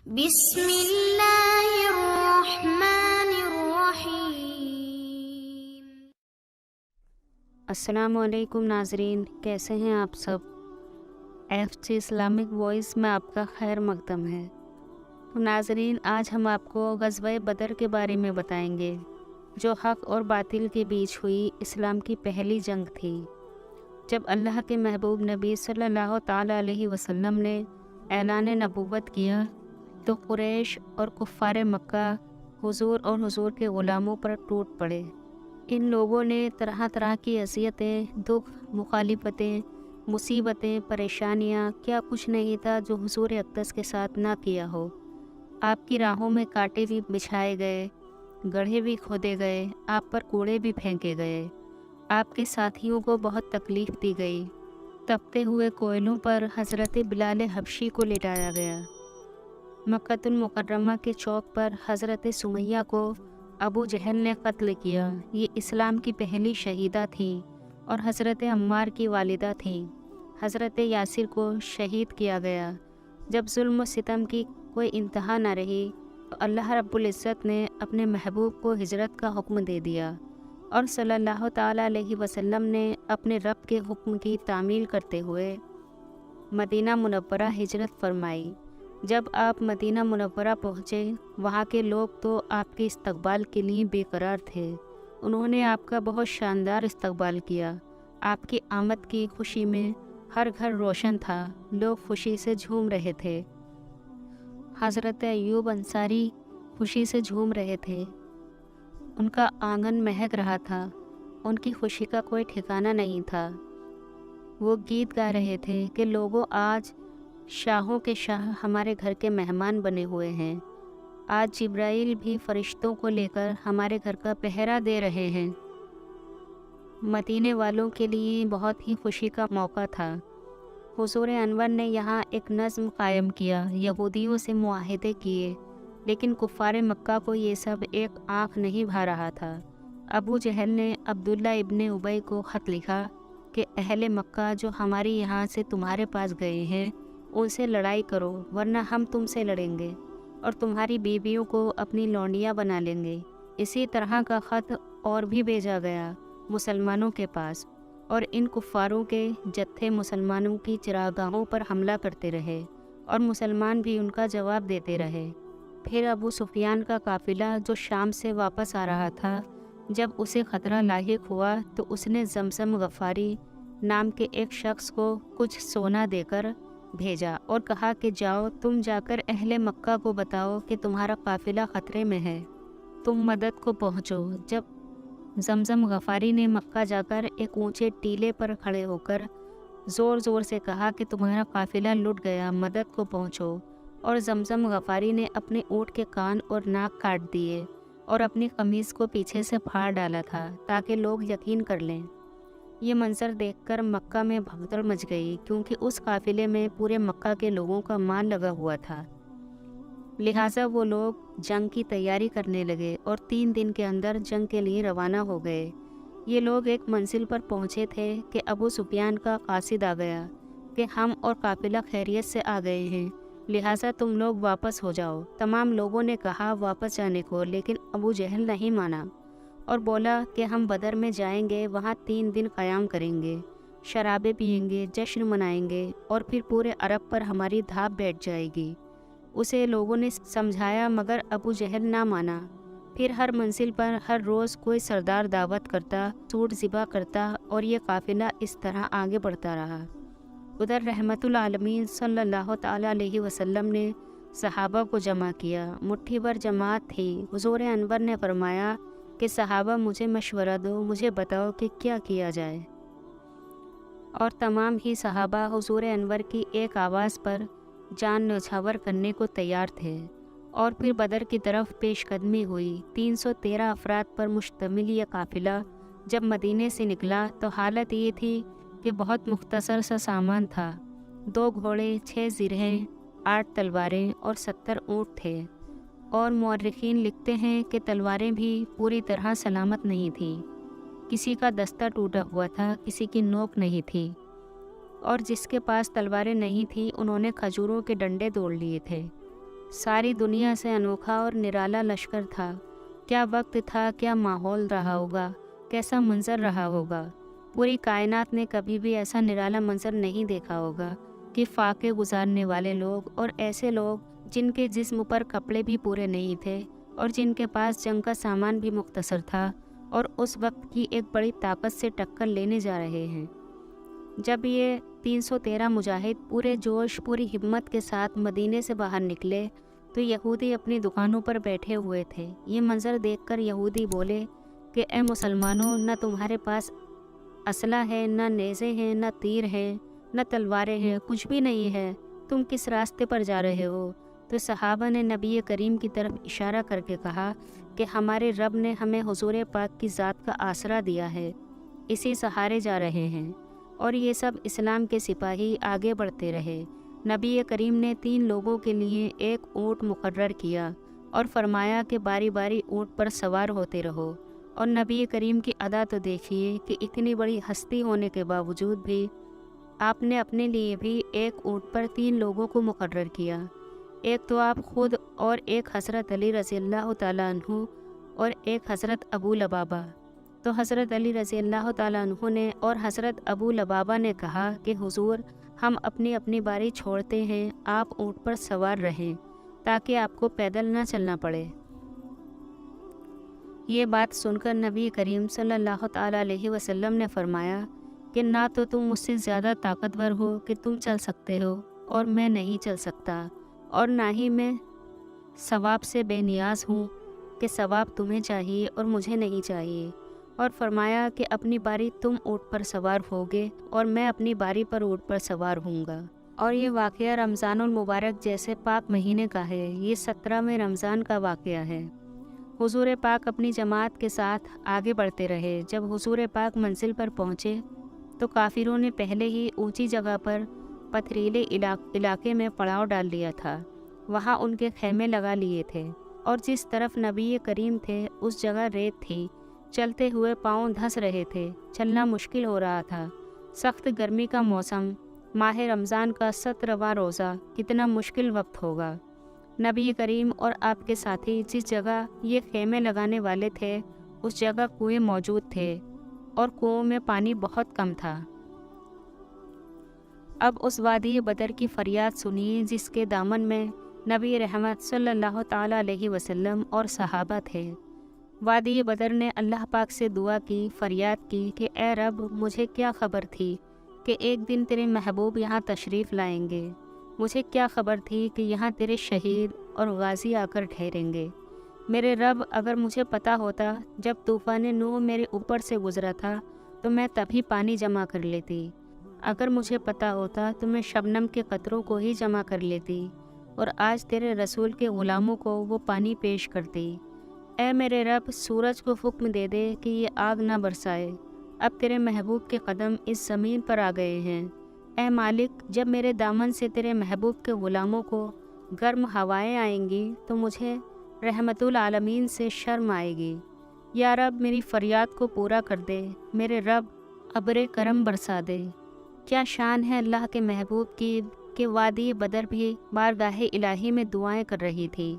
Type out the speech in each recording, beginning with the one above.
بسم اللہ الرحمن الرحیم۔ السلام علیکم ناظرین، کیسے ہیں آپ سب؟ FG اسلامک وائس میں آپ کا خیر مقدم ہے۔ تو ناظرین، آج ہم آپ کو غزوہ بدر کے بارے میں بتائیں گے، جو حق اور باطل کے بیچ ہوئی اسلام کی پہلی جنگ تھی۔ جب اللہ کے محبوب نبی صلی اللہ تعالیٰ علیہ وسلم نے اعلان نبوت کیا تو قریش اور کفار مکہ حضور اور حضور کے غلاموں پر ٹوٹ پڑے۔ ان لوگوں نے طرح طرح کی اذیتیں، دکھ، مخالفتیں، مصیبتیں، پریشانیاں، کیا کچھ نہیں تھا جو حضور اقدس کے ساتھ نہ کیا ہو۔ آپ کی راہوں میں کانٹے بھی بچھائے گئے، گڑھے بھی کھودے گئے، آپ پر کوڑے بھی پھینکے گئے، آپ کے ساتھیوں کو بہت تکلیف دی گئی۔ تپتے ہوئے کوئلوں پر حضرت بلال حبشی کو لٹایا گیا۔ مکہ المکرمہ کے چوک پر حضرت سمیہ کو ابو جہل نے قتل کیا۔ یہ اسلام کی پہلی شہیدہ تھیں اور حضرت عمار کی والدہ تھیں۔ حضرت یاسر کو شہید کیا گیا۔ جب ظلم و ستم کی کوئی انتہا نہ رہی تو اللہ رب العزت نے اپنے محبوب کو ہجرت کا حکم دے دیا، اور صلی اللہ تعالیٰ علیہ وسلم نے اپنے رب کے حکم کی تعمیل کرتے ہوئے مدینہ منورہ ہجرت فرمائی۔ جب آپ مدینہ منورہ پہنچے، وہاں کے لوگ تو آپ کے استقبال کے لیے بے قرار تھے۔ انہوں نے آپ کا بہت شاندار استقبال کیا۔ آپ کی آمد کی خوشی میں ہر گھر روشن تھا، لوگ خوشی سے جھوم رہے تھے۔ حضرت ایوب انصاری خوشی سے جھوم رہے تھے، ان کا آنگن مہک رہا تھا، ان کی خوشی کا کوئی ٹھکانہ نہیں تھا۔ وہ گیت گا رہے تھے کہ لوگوں، آج شاہوں کے شاہ ہمارے گھر کے مہمان بنے ہوئے ہیں، آج جبرائیل بھی فرشتوں کو لے کر ہمارے گھر کا پہرا دے رہے ہیں۔ مدینے والوں کے لیے بہت ہی خوشی کا موقع تھا۔ حضور انور نے یہاں ایک نظم قائم کیا، یہودیوں سے معاہدے کیے، لیکن کفار مکہ کو یہ سب ایک آنکھ نہیں بھا رہا تھا۔ ابو جہل نے عبداللہ ابن ابی کو خط لکھا کہ اہل مکہ جو ہماری یہاں سے تمہارے پاس گئے ہیں، ان سے لڑائی کرو، ورنہ ہم تم سے لڑیں گے اور تمہاری بیویوں کو اپنی لونڈیاں بنا لیں گے۔ اسی طرح کا خط اور بھی بھیجا گیا مسلمانوں کے پاس، اور ان کفاروں کے جتھے مسلمانوں کی چراگاہوں پر حملہ کرتے رہے اور مسلمان بھی ان کا جواب دیتے رہے۔ پھر ابو سفیان کا قافلہ جو شام سے واپس آ رہا تھا، جب اسے خطرہ لاحق ہوا تو اس نے زمزم غفاری نام کے ایک شخص کو کچھ سونا دے کر بھیجا اور کہا کہ جاؤ، تم جا کر اہل مکہ کو بتاؤ کہ تمہارا قافلہ خطرے میں ہے، تم مدد کو پہنچو۔ جب زمزم غفاری نے مکہ جا کر ایک اونچے ٹیلے پر کھڑے ہو کر زور زور سے کہا کہ تمہارا قافلہ لٹ گیا، مدد کو پہنچو، اور زمزم غفاری نے اپنے اونٹ کے کان اور ناک کاٹ دیے اور اپنی قمیص کو پیچھے سے پھاڑ ڈالا تھا تاکہ لوگ یقین کر لیں۔ یہ منظر دیکھ کر مکہ میں بھگدڑ مچ گئی، کیونکہ اس قافلے میں پورے مکہ کے لوگوں کا مال لگا ہوا تھا۔ لہٰذا وہ لوگ جنگ کی تیاری کرنے لگے اور 3 دن کے اندر جنگ کے لیے روانہ ہو گئے۔ یہ لوگ ایک منزل پر پہنچے تھے کہ ابو سفیان کا قاصد آ گیا کہ ہم اور قافلہ خیریت سے آ گئے ہیں، لہٰذا تم لوگ واپس ہو جاؤ۔ تمام لوگوں نے کہا واپس جانے کو، لیکن ابو جہل نہیں مانا اور بولا کہ ہم بدر میں جائیں گے، وہاں 3 دن قیام کریں گے، شرابیں پئیں گے، جشن منائیں گے، اور پھر پورے عرب پر ہماری دھاپ بیٹھ جائے گی۔ اسے لوگوں نے سمجھایا مگر ابو جہل نہ مانا۔ پھر ہر منزل پر ہر روز کوئی سردار دعوت کرتا، سوٹ ذبح کرتا، اور یہ قافلہ اس طرح آگے بڑھتا رہا۔ ادھر رحمت العالمین صلی اللہ تعالیٰ علیہ وسلم نے صحابہ کو جمع کیا، مٹھی بھر جماعت تھی۔ حضور انور نے فرمایا کہ صحابہ مجھے مشورہ دو، مجھے بتاؤ کہ کیا کیا جائے، اور تمام ہی صحابہ حضور انور کی ایک آواز پر جان نچھاور کرنے کو تیار تھے، اور پھر بدر کی طرف پیش قدمی ہوئی۔ 313 افراد پر مشتمل یہ قافلہ جب مدینے سے نکلا تو حالت یہ تھی کہ بہت مختصر سا سامان تھا۔ 2 گھوڑے، 6 زرہیں، 8 تلواریں اور 70 اونٹ تھے، اور مورخین لکھتے ہیں کہ تلواریں بھی پوری طرح سلامت نہیں تھیں، کسی کا دستہ ٹوٹا ہوا تھا، کسی کی نوک نہیں تھی، اور جس کے پاس تلواریں نہیں تھیں انہوں نے کھجوروں کے ڈنڈے توڑ لیے تھے۔ ساری دنیا سے انوکھا اور نرالا لشکر تھا۔ کیا وقت تھا، کیا ماحول رہا ہوگا، کیسا منظر رہا ہوگا۔ پوری کائنات نے کبھی بھی ایسا نرالا منظر نہیں دیکھا ہوگا کہ فاقے گزارنے والے لوگ اور ایسے لوگ جن کے جسم پر کپڑے بھی پورے نہیں تھے اور جن کے پاس جنگ کا سامان بھی مختصر تھا اور اس وقت کی ایک بڑی طاقت سے ٹکر لینے جا رہے ہیں۔ جب یہ 313 مجاہد پورے جوش پوری ہمت کے ساتھ مدینے سے باہر نکلے تو یہودی اپنی دکانوں پر بیٹھے ہوئے تھے۔ یہ منظر دیکھ کر یہودی بولے کہ اے مسلمانوں، نہ تمہارے پاس اسلحہ ہے، نہ نیزے ہیں، نہ تیر ہیں، نہ تلواریں ہیں، کچھ بھی نہیں ہے، تم کس راستے پر جا رہے ہو؟ تو صحابہ نے نبی کریم کی طرف اشارہ کر کے کہا کہ ہمارے رب نے ہمیں حضور پاک کی ذات کا آسرا دیا ہے، اسی سہارے جا رہے ہیں۔ اور یہ سب اسلام کے سپاہی آگے بڑھتے رہے۔ نبی کریم نے 3 لوگوں کے لیے ایک اونٹ مقرر کیا اور فرمایا کہ باری باری اونٹ پر سوار ہوتے رہو۔ اور نبی کریم کی ادا تو دیکھیے کہ اتنی بڑی ہستی ہونے کے باوجود بھی آپ نے اپنے لیے بھی ایک اونٹ پر 3 لوگوں کو مقرر کیا، ایک تو آپ خود اور ایک حضرت علی رضی اللہ تعالیٰ عنہ اور ایک حضرت ابو لبابہ۔ تو حضرت علی رضی اللہ تعالیٰ عنہ نے اور حضرت ابو لبابہ نے کہا کہ حضور، ہم اپنی اپنی باری چھوڑتے ہیں، آپ اونٹ پر سوار رہیں تاکہ آپ کو پیدل نہ چلنا پڑے۔ یہ بات سن کر نبی کریم صلی اللہ تعالیٰ علیہ وسلم نے فرمایا کہ نہ تو تم مجھ سے زیادہ طاقتور ہو کہ تم چل سکتے ہو اور میں نہیں چل سکتا، اور نہ ہی میں ثواب سے بے نیاز ہوں کہ ثواب تمہیں چاہیے اور مجھے نہیں چاہیے۔ اور فرمایا کہ اپنی باری تم اونٹ پر سوار ہوگے اور میں اپنی باری پر اونٹ پر سوار ہوں گا۔ اور یہ واقعہ رمضان المبارک جیسے پاک مہینے کا ہے۔ یہ 17ویں رمضان کا واقعہ ہے۔ حضور پاک اپنی جماعت کے ساتھ آگے بڑھتے رہے۔ جب حضور پاک منزل پر پہنچے تو کافروں نے پہلے ہی اونچی جگہ پر پتھریلے علاقے میں پڑاؤ ڈال لیا تھا، وہاں ان کے خیمے لگا لیے تھے، اور جس طرف نبی کریم تھے اس جگہ ریت تھی، چلتے ہوئے پاؤں دھس رہے تھے، چلنا مشکل ہو رہا تھا۔ سخت گرمی کا موسم، ماہ رمضان کا 17واں روزہ، کتنا مشکل وقت ہوگا۔ نبی کریم اور آپ کے ساتھی جس جگہ یہ خیمے لگانے والے تھے اس جگہ کنویں موجود تھے اور کنووں میں پانی بہت کم تھا۔ اب اس وادی بدر کی فریاد سنیے جس کے دامن میں نبی رحمت صلی اللہ تعالیٰ علیہ وسلم اور صحابہ تھے۔ وادی بدر نے اللہ پاک سے دعا کی، فریاد کی کہ اے رب، مجھے کیا خبر تھی کہ ایک دن تیرے محبوب یہاں تشریف لائیں گے؟ مجھے کیا خبر تھی کہ یہاں تیرے شہید اور غازی آ کر ٹھہریں گے؟ میرے رب، اگر مجھے پتہ ہوتا جب طوفان نوح میرے اوپر سے گزرا تھا تو میں تبھی پانی جمع کر لیتی، اگر مجھے پتہ ہوتا تو میں شبنم کے قطروں کو ہی جمع کر لیتی اور آج تیرے رسول کے غلاموں کو وہ پانی پیش کرتی۔ اے میرے رب، سورج کو حکم دے دے کہ یہ آگ نہ برسائے، اب تیرے محبوب کے قدم اس زمین پر آ گئے ہیں۔ اے مالک، جب میرے دامن سے تیرے محبوب کے غلاموں کو گرم ہوائیں آئیں گی تو مجھے رحمت العالمین سے شرم آئے گی۔ یا رب، میری فریاد کو پورا کر دے، میرے رب ابر کرم برسا دے۔ کیا شان ہے اللہ کے محبوب کی کہ وادی بدر بھی بارگاہ الہی میں دعائیں کر رہی تھی۔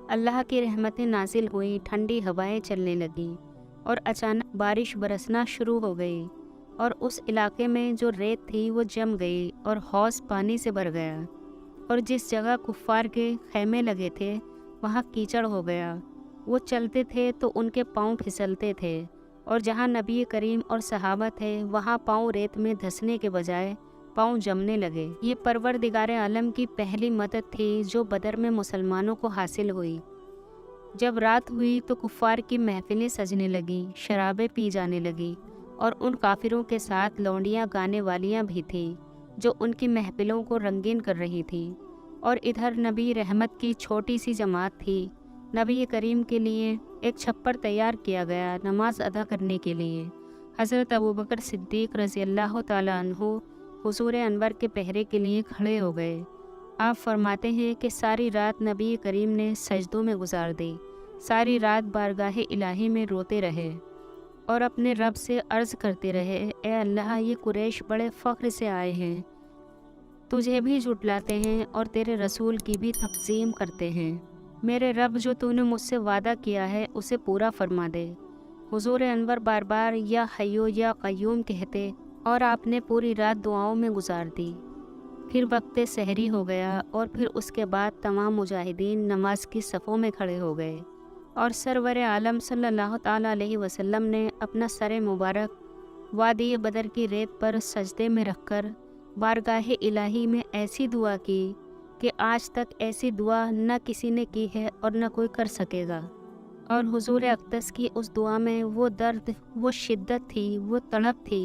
اللہ کی رحمتیں نازل ہوئیں، ٹھنڈی ہوائیں چلنے لگیں اور اچانک بارش برسنا شروع ہو گئی، اور اس علاقے میں جو ریت تھی وہ جم گئی اور حوض پانی سے بھر گیا، اور جس جگہ کفار کے خیمے لگے تھے وہاں کیچڑ ہو گیا۔ وہ چلتے تھے تو ان کے پاؤں پھسلتے تھے، اور جہاں نبی کریم اور صحابہ تھے وہاں پاؤں ریت میں دھسنے کے بجائے پاؤں جمنے لگے۔ یہ پروردگار عالم کی پہلی مدد تھی جو بدر میں مسلمانوں کو حاصل ہوئی۔ جب رات ہوئی تو کفار کی محفلیں سجنے لگیں، شرابیں پی جانے لگیں، اور ان کافروں کے ساتھ لونڈیاں گانے والیاں بھی تھیں جو ان کی محفلوں کو رنگین کر رہی تھیں، اور ادھر نبی رحمت کی چھوٹی سی جماعت تھی۔ نبی کریم کے لیے ایک چھپر تیار کیا گیا نماز ادا کرنے کے لیے۔ حضرت ابوبکر صدیق رضی اللہ تعالیٰ عنہ حضور انور کے پہرے کے لیے کھڑے ہو گئے۔ آپ فرماتے ہیں کہ ساری رات نبی کریم نے سجدوں میں گزار دی، ساری رات بارگاہ الہی میں روتے رہے اور اپنے رب سے عرض کرتے رہے، اے اللہ، یہ قریش بڑے فخر سے آئے ہیں، تجھے بھی جھٹلاتے ہیں اور تیرے رسول کی بھی تقسیم کرتے ہیں۔ میرے رب جو تو نے مجھ سے وعدہ کیا ہے اسے پورا فرما دے۔ حضور انور بار بار یا حیو یا قیوم کہتے اور آپ نے پوری رات دعاؤں میں گزار دی۔ پھر وقت سحری ہو گیا اور پھر اس کے بعد تمام مجاہدین نماز کی صفوں میں کھڑے ہو گئے اور سرور عالم صلی اللہ تعالیٰ علیہ وسلم نے اپنا سر مبارک وادی بدر کی ریت پر سجدے میں رکھ کر بارگاہ الہی میں ایسی دعا کی کہ آج تک ایسی دعا نہ کسی نے کی ہے اور نہ کوئی کر سکے گا۔ اور حضور اقدس کی اس دعا میں وہ درد، وہ شدت تھی، وہ تڑپ تھی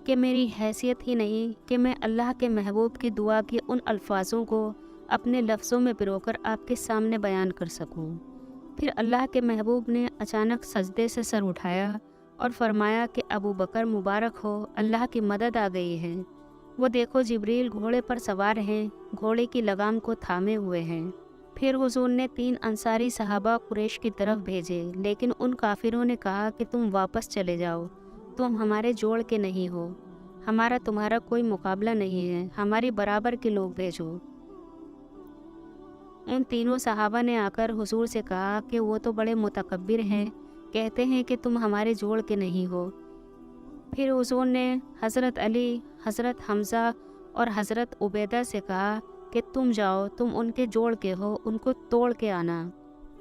کہ میری حیثیت ہی نہیں کہ میں اللہ کے محبوب کی دعا کے ان الفاظوں کو اپنے لفظوں میں پرو کر آپ کے سامنے بیان کر سکوں۔ پھر اللہ کے محبوب نے اچانک سجدے سے سر اٹھایا اور فرمایا کہ ابو بکر مبارک ہو، اللہ کی مدد آ گئی ہے۔ وہ دیکھو جبریل گھوڑے پر سوار ہیں، گھوڑے کی لگام کو تھامے ہوئے ہیں۔ پھر حضور نے 3 انصاری صحابہ قریش کی طرف بھیجے، لیکن ان کافروں نے کہا کہ تم واپس چلے جاؤ، تم ہمارے جوڑ کے نہیں ہو، ہمارا تمہارا کوئی مقابلہ نہیں ہے، ہماری برابر کے لوگ بھیجو۔ ان تینوں صحابہ نے آ کر حضور سے کہا کہ وہ تو بڑے متکبر ہیں، کہتے ہیں کہ تم ہمارے جوڑ کے نہیں ہو۔ پھر حضور نے حضرت علی، حضرت حمزہ اور حضرت عبیدہ سے کہا کہ تم جاؤ، تم ان کے جوڑ کے ہو، ان کو توڑ کے آنا۔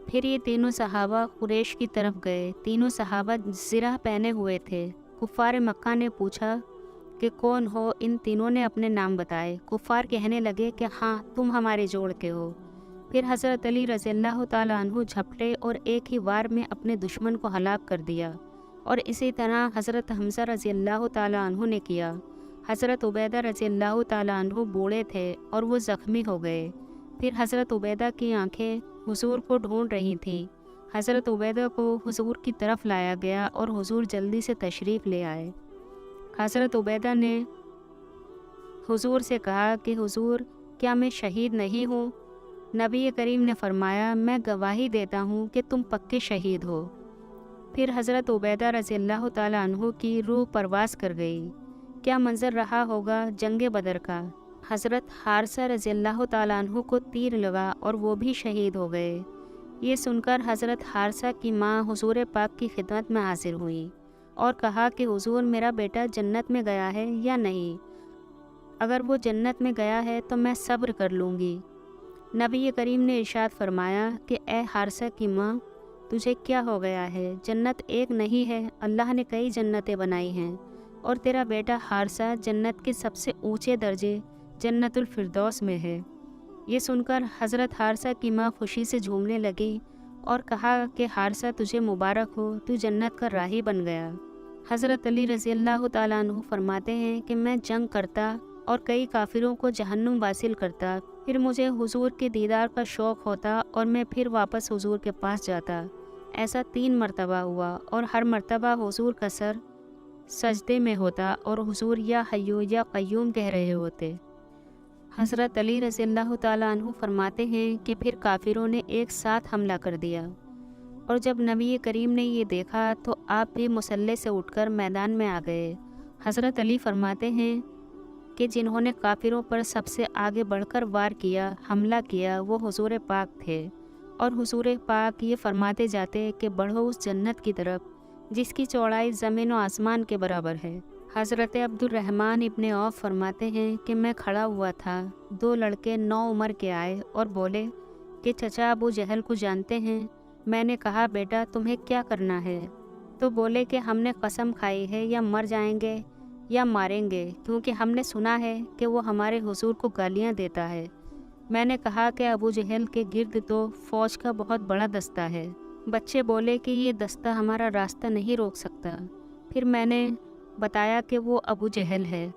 پھر یہ تینوں صحابہ قریش کی طرف گئے۔ تینوں صحابہ زرہ پہنے ہوئے تھے۔ کفار مکہ نے پوچھا کہ کون ہو؟ ان تینوں نے اپنے نام بتائے۔ کفار کہنے لگے کہ ہاں تم ہمارے جوڑ کے ہو۔ پھر حضرت علی رضی اللہ تعالیٰ عنہ جھپٹے اور ایک ہی وار میں اپنے دشمن کو ہلاک کر دیا، اور اسی طرح حضرت حمزہ رضی اللہ تعالیٰ عنہ نے کیا۔ حضرت عبیدہ رضی اللہ تعالیٰ عنہ بوڑھے تھے اور وہ زخمی ہو گئے۔ پھر حضرت عبیدہ کی آنکھیں حضور کو ڈھونڈ رہی تھیں۔ حضرت عبیدہ کو حضور کی طرف لایا گیا اور حضور جلدی سے تشریف لے آئے۔ حضرت عبیدہ نے حضور سے کہا کہ حضور کیا میں شہید نہیں ہوں؟ نبی کریم نے فرمایا میں گواہی دیتا ہوں کہ تم پکے شہید ہو۔ پھر حضرت عبیدہ رضی اللہ تعالیٰ عنہ کی روح پرواز کر گئی۔ کیا منظر رہا ہوگا جنگ بدر کا۔ حضرت حارثہ رضی اللہ تعالیٰ عنہ کو تیر لگا اور وہ بھی شہید ہو گئے۔ یہ سن کر حضرت حارثہ کی ماں حضور پاک کی خدمت میں حاضر ہوئی اور کہا کہ حضور میرا بیٹا جنت میں گیا ہے یا نہیں؟ اگر وہ جنت میں گیا ہے تو میں صبر کر لوں گی۔ نبی کریم نے ارشاد فرمایا کہ اے حارثہ کی ماں، تجھے کیا ہو گیا ہے؟ جنت ایک نہیں ہے، اللہ نے کئی جنتیں بنائی ہیں، اور تیرا بیٹا حارثہ جنت کے سب سے اونچے درجے جنت الفردوس میں ہے۔ یہ سن کر حضرت حارثہ کی ماں خوشی سے جھومنے لگی اور کہا کہ حارثہ تجھے مبارک ہو، تو جنت کا راہی بن گیا۔ حضرت علی رضی اللہ تعالیٰ عنہ فرماتے ہیں کہ میں جنگ کرتا اور کئی کافروں کو جہنم واصل کرتا، پھر مجھے حضور کے دیدار کا شوق ہوتا اور میں پھر واپس حضور کے پاس جاتا۔ ایسا 3 مرتبہ ہوا اور ہر مرتبہ حضور کا سر سجدے میں ہوتا اور حضور یا حیو یا قیوم کہہ رہے ہوتے۔ حضرت علی رضی اللہ تعالیٰ عنہ فرماتے ہیں کہ پھر کافروں نے ایک ساتھ حملہ کر دیا، اور جب نبی کریم نے یہ دیکھا تو آپ بھی مسلح سے اٹھ کر میدان میں آ گئے۔ حضرت علی فرماتے ہیں کہ جنہوں نے کافروں پر سب سے آگے بڑھ کر وار کیا، حملہ کیا، وہ حضور پاک تھے، اور حضور پاک یہ فرماتے جاتے کہ بڑھو اس جنت کی طرف جس کی چوڑائی زمین و آسمان کے برابر ہے۔ حضرت عبد الرحمن ابن عوف فرماتے ہیں کہ میں کھڑا ہوا تھا، 2 لڑکے 9 عمر کے آئے اور بولے کہ چچا ابو جہل کو جانتے ہیں؟ میں نے کہا بیٹا تمہیں کیا کرنا ہے؟ تو بولے کہ ہم نے قسم کھائی ہے یا مر جائیں گے یا ماریں گے، کیونکہ ہم نے سنا ہے کہ وہ ہمارے حضور کو گالیاں دیتا ہے۔ میں نے کہا کہ ابو جہل کے گرد تو فوج کا بہت بڑا دستہ ہے۔ بچے بولے کہ یہ دستہ ہمارا راستہ نہیں روک سکتا۔ پھر میں نے بتایا کہ وہ ابو جہل ہے۔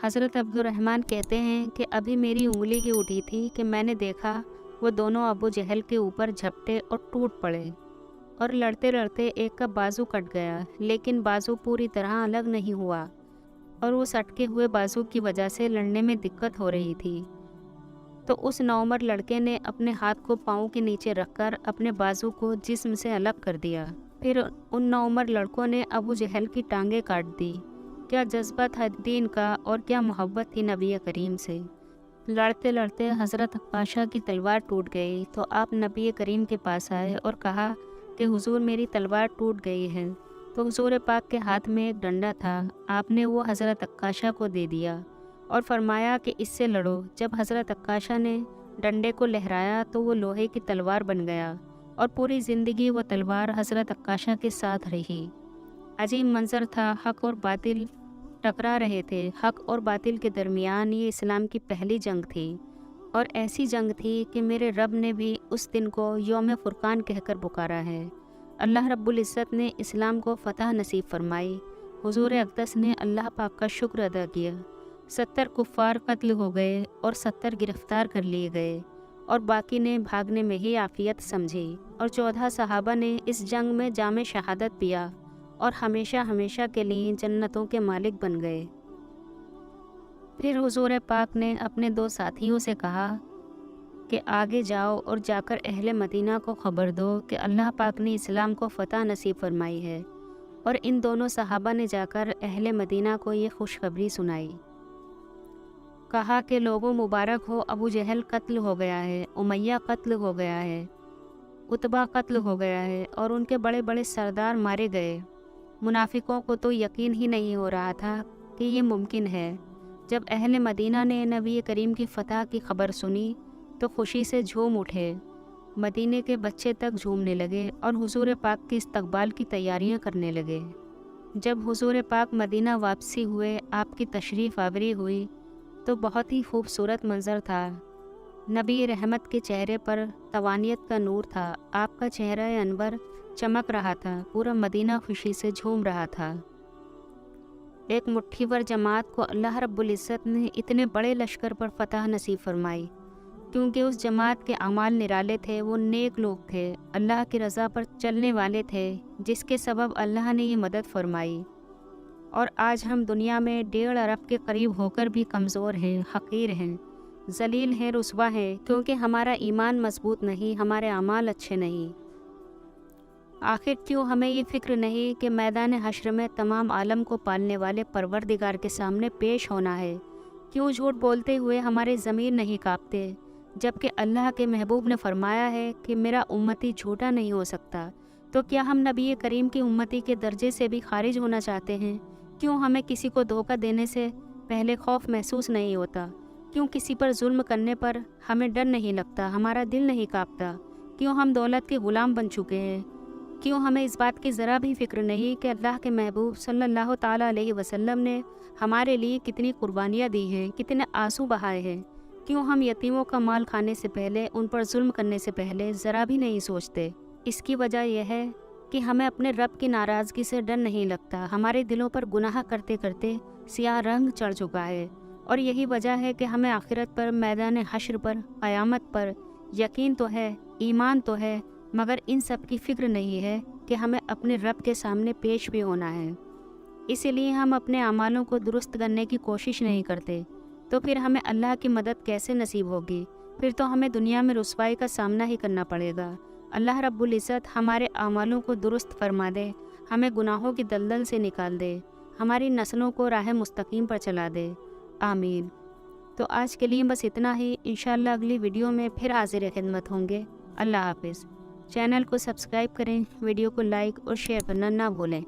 حضرت عبد الرحمن کہتے ہیں کہ ابھی میری انگلی کی اٹھی تھی کہ میں نے دیکھا وہ دونوں ابو جہل کے اوپر جھپٹے اور ٹوٹ پڑے، اور لڑتے لڑتے ایک کا بازو کٹ گیا، لیکن بازو پوری طرح الگ نہیں ہوا، اور اس اٹکے ہوئے بازو کی وجہ سے لڑنے میں دقت ہو رہی تھی۔ تو اس 9 عمر لڑکے نے اپنے ہاتھ کو پاؤں کے نیچے رکھ کر اپنے بازو کو جسم سے الگ کر دیا۔ پھر ان 9 عمر لڑکوں نے ابو جہل کی ٹانگیں کاٹ دی، کیا جذبہ تھا دین کا اور کیا محبت تھی نبی کریم سے۔ لڑتے لڑتے حضرت عکاشہ کی تلوار ٹوٹ گئی تو آپ نبی کریم کے پاس آئے اور کہا کہ حضور میری تلوار ٹوٹ گئی ہے۔ تو حضور پاک کے ہاتھ میں ایک ڈنڈا تھا، آپ نے وہ حضرت عکاشہ کو دے دیا اور فرمایا کہ اس سے لڑو۔ جب حضرت عکاشہ نے ڈنڈے کو لہرایا تو وہ لوہے کی تلوار بن گیا اور پوری زندگی وہ تلوار حضرت عکاشہ کے ساتھ رہی۔ عجیب منظر تھا، حق اور باطل ٹکرا رہے تھے۔ حق اور باطل کے درمیان یہ اسلام کی پہلی جنگ تھی، اور ایسی جنگ تھی کہ میرے رب نے بھی اس دن کو یوم فرقان کہہ کر پکارا ہے۔ اللہ رب العزت نے اسلام کو فتح نصیب فرمائی۔ حضور اقدس نے اللہ پاک کا شکر ادا کیا۔ 70 کفار قتل ہو گئے اور 70 گرفتار کر لیے گئے، اور باقی نے بھاگنے میں ہی عافیت سمجھی، اور 14 صحابہ نے اس جنگ میں جام شہادت پیا اور ہمیشہ ہمیشہ کے لیے جنتوں کے مالک بن گئے۔ پھر حضور پاک نے اپنے 2 ساتھیوں سے کہا کہ آگے جاؤ اور جا کر اہل مدینہ کو خبر دو کہ اللہ پاک نے اسلام کو فتح نصیب فرمائی ہے، اور ان دونوں صحابہ نے جا کر اہل مدینہ کو یہ خوشخبری سنائی۔ کہا کہ لوگوں مبارک ہو، ابو جہل قتل ہو گیا ہے، امیہ قتل ہو گیا ہے، عتبہ قتل ہو گیا ہے، اور ان کے بڑے بڑے سردار مارے گئے۔ منافقوں کو تو یقین ہی نہیں ہو رہا تھا کہ یہ ممکن ہے۔ جب اہل مدینہ نے نبی کریم کی فتح کی خبر سنی تو خوشی سے جھوم اٹھے۔ مدینے کے بچے تک جھومنے لگے اور حضور پاک کی استقبال کی تیاریاں کرنے لگے۔ جب حضور پاک مدینہ واپسی ہوئے، آپ کی تشریف آوری ہوئی تو بہت ہی خوبصورت منظر تھا۔ نبی رحمت کے چہرے پر توانیت کا نور تھا، آپ کا چہرہ انور چمک رہا تھا، پورا مدینہ خوشی سے جھوم رہا تھا۔ ایک مٹھی بھر جماعت کو اللہ رب العزت نے اتنے بڑے لشکر پر فتح نصیب فرمائی، کیونکہ اس جماعت کے اعمال نرالے تھے، وہ نیک لوگ تھے، اللہ کی رضا پر چلنے والے تھے، جس کے سبب اللہ نے یہ مدد فرمائی۔ اور آج ہم دنیا میں 1.5 ارب کے قریب ہو کر بھی کمزور ہیں، حقیر ہیں، ذلیل ہیں، رسوا ہیں، کیونکہ ہمارا ایمان مضبوط نہیں، ہمارے اعمال اچھے نہیں۔ آخر کیوں ہمیں یہ فکر نہیں کہ میدان حشر میں تمام عالم کو پالنے والے پروردگار کے سامنے پیش ہونا ہے؟ کیوں جھوٹ بولتے ہوئے ہمارے ضمیر نہیں کانپتے، جبکہ اللہ کے محبوب نے فرمایا ہے کہ میرا امتی جھوٹا نہیں ہو سکتا؟ تو کیا ہم نبی کریم کی امتی کے درجے سے بھی خارج ہونا چاہتے ہیں؟ کیوں ہمیں کسی کو دھوکہ دینے سے پہلے خوف محسوس نہیں ہوتا؟ کیوں کسی پر ظلم کرنے پر ہمیں ڈر نہیں لگتا، ہمارا دل نہیں کانپتا؟ کیوں ہم دولت کے غلام بن چکے ہیں؟ کیوں ہمیں اس بات کی ذرا بھی فکر نہیں کہ اللہ کے محبوب صلی اللہ تعالیٰ علیہ وسلم نے ہمارے لیے کتنی قربانیاں دی ہیں، کتنے آنسو بہائے ہیں؟ کیوں ہم یتیموں کا مال کھانے سے پہلے، ان پر ظلم کرنے سے پہلے ذرا بھی نہیں سوچتے؟ اس کی وجہ یہ ہے کہ ہمیں اپنے رب کی ناراضگی سے ڈر نہیں لگتا، ہمارے دلوں پر گناہ کرتے کرتے سیاہ رنگ چڑھ چکا ہے، اور یہی وجہ ہے کہ ہمیں آخرت پر، میدان حشر پر، قیامت پر یقین تو ہے، ایمان تو ہے، مگر ان سب کی فکر نہیں ہے کہ ہمیں اپنے رب کے سامنے پیش بھی ہونا ہے۔ اسی لیے ہم اپنے اعمالوں کو درست کرنے کی کوشش نہیں کرتے، تو پھر ہمیں اللہ کی مدد کیسے نصیب ہوگی؟ پھر تو ہمیں دنیا میں رسوائی کا سامنا ہی کرنا پڑے گا۔ اللہ رب العزت ہمارے اعمالوں کو درست فرما دے، ہمیں گناہوں کی دلدل سے نکال دے، ہماری نسلوں کو راہ مستقیم پر چلا دے، آمین۔ تو آج کے لیے بس اتنا ہی، انشاءاللہ اگلی ویڈیو میں پھر حاضر خدمت ہوں گے۔ اللہ حافظ۔ چینل کو سبسکرائب کریں، ویڈیو کو لائک اور شیئر کرنا نہ بھولیں۔